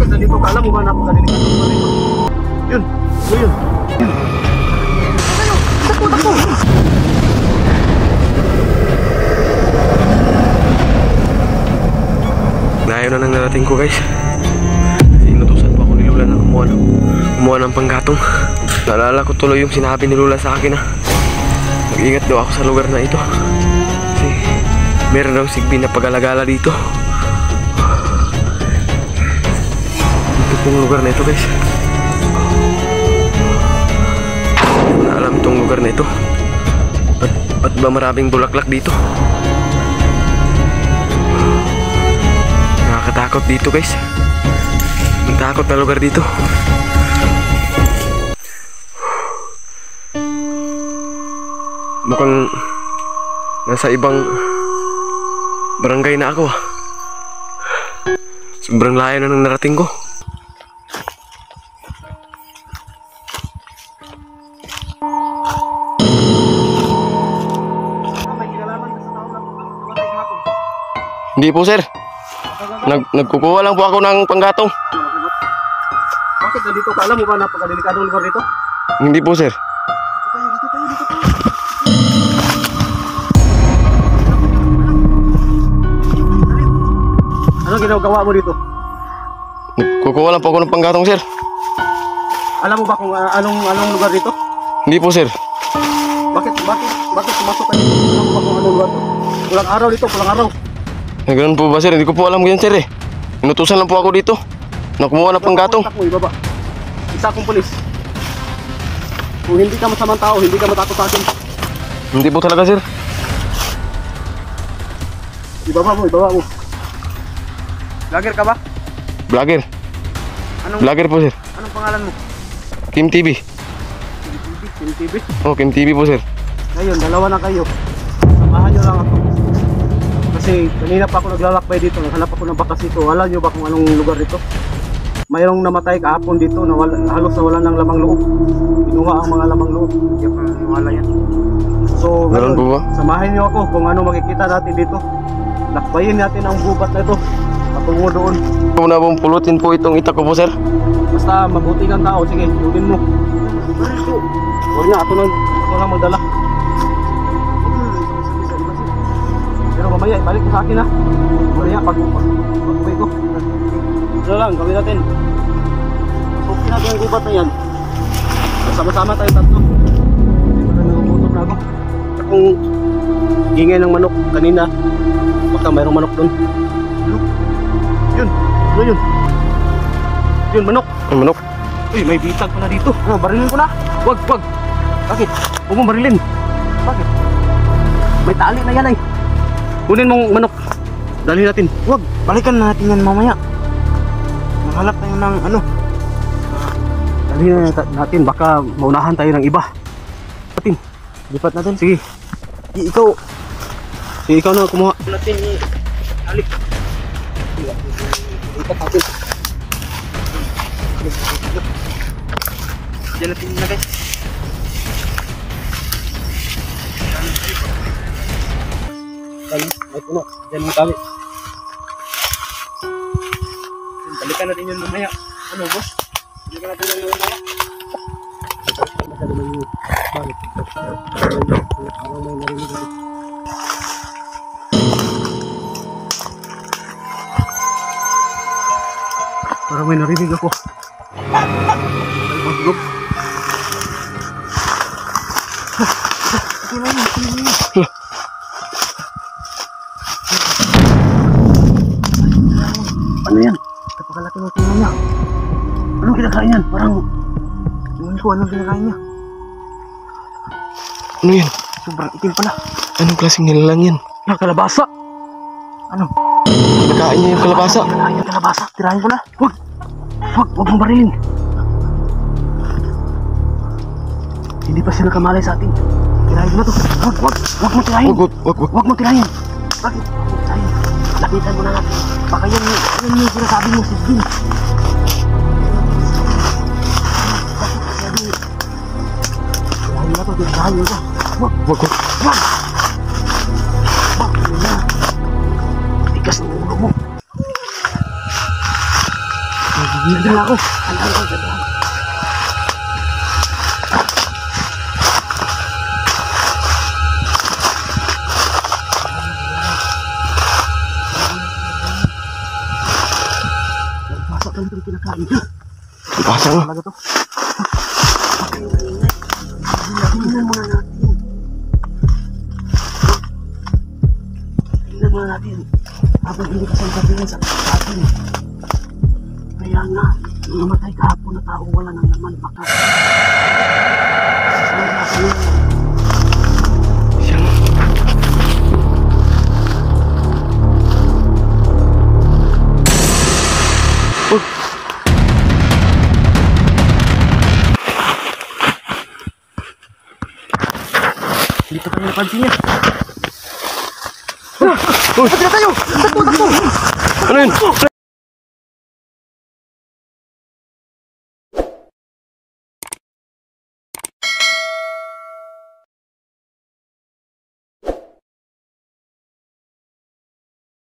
Bakit nandito ka? Alam mo ba napakadelikado pa dito? Yun, yun. Takbo, takbo. Layo na nang narating ko, guys. Inutusan pa ako ni Lola na kumuha ng panggatong. Naalala ko tuloy yung sinabi ni Lola sa akin na mag-ingat daw ako sa lugar na ito. Kasi meron daw sigbi na pag-alagala dito. Ito pong lugar na ito, guys. Hindi ko na alam itong lugar na ito. Ba't ba maraming bulaklak dito? Nakakatakot dito, guys. Ang takot na lugar dito. Mukhang nasa ibang barangay na ako. Sobrang layo na nang narating ko. Hindi po, sir. Nagkukuha lang po ako ng panggatong. Bakit nandito ka? Alam mo ba napakadelikadong lugar dito? Hindi po, sir. Dito tayo. Ano ginagawa mo dito? Nagkukuha lang po ako ng panggatong, sir. Alam mo ba kung anong lugar dito? Hindi po, sir. Bakit pumasok ka dito? Alam mo ba kung anong lugar dito? Pulang araw dito, pulang araw. Ganun po ba, sir? Hindi ko po alam yan, sir, eh. Inutusan lang po ako dito na kumuha ng panggatong. Ibaba. Isa akong pulis. Kung hindi ka masamang tao, hindi ka matakot sa akin. Hindi po talaga, sir. Ibaba mo. Vlogger ka ba? Vlogger. Anong po, sir. Anong pangalan mo? Kim TV. Kim TV? Oh, Kim TV po, sir. Ngayon, dalawa na kayo. Samahan nyo lang ako. Kasi kanina pa ako naglalakbay dito. Naghanap ako ng bakas dito. Alam nyo ba kung anong lugar dito? Mayroong namatay kahapon dito na halos nawala ng lamang loob. Kinuha ang mga lamang loob. Hindi ako naniniwala yan. So, ngayon, samahan nyo ako kung ano makikita natin dito. Lakbayin natin ang gubat na ito. Patungo doon. Kung na pong pulutin po itong itak ko po, sir. Basta mabuti kang tao. Sige, tulin mo. Huwag na, ako lang magdala. Pero mamaya, ibalik mo sa akin, ha. Mamaya, pag-uwi ko. Ito lang, gawin natin. Sukin natin ang gubat na yan. Sama-sama tayo tatlo. Hindi pa rin nagugutom na ako. Kung ingay ng manok kanina, baka mayroong manok doon. Yun, ano yun? Yun, manok. Ang manok. Uy, may bitag pala dito. Barilin ko na. Wag. Bakit? Huwag mong barilin. Bakit? May tali na yan, ay. Kunin mong manok. Dalhin natin. Wag, balikan na natin yan mamaya. Nanghalap tayo ng ano. Dalhin na natin. Baka maunahan tayo ng iba. Lipat natin. Sige. Ikaw na kumuha. Natin alik. Lipat natin. Diyan natin na, guys. May puno. Diyan mo tali. Balikan natin yun mamaya. Ano, boss? Balikan natin yun mamaya. Masyado na yun. Bakit? Parang may narinig natin. Parang may narinig ako. Maglog. Ano yan? Kapakalaki ng tingnan niya. Anong kinakain yan? Parang hindi ko anong kinakain niya. Ano yan? Sobrang itim pala. Anong klaseng nilalang yan? Kalabasa. Ano? Nakain niya yung kalabasa. Kinakain yung kalabasa. Tirahin ko na. Huwag mong barilin. Hindi pa sila kamalay sa atin. Tirahin ko na to. Huwag mo tirahin. Huwag mo tirahin. Bakit? Huwag mo tirahin. Lapitan mo na natin. Baka yan yung sinasabi mo si Jim. Tirahin na to. Tirahin mo na. Huwag. Tigas ng ulo mo. Nandiyan ako. Pasok lang itong kinakain niya. Basa mo. Talaga to. Tingnan muna natin. Tingnan muna natin. Habang hindi ka sasabihin sa atin. Kaya nga, yung namatay kahapon na tao wala nang laman. Baka. Siyang... Oh! Dito pa napansin niya. Uy! Takbo tayo! Takbo! Ano yun?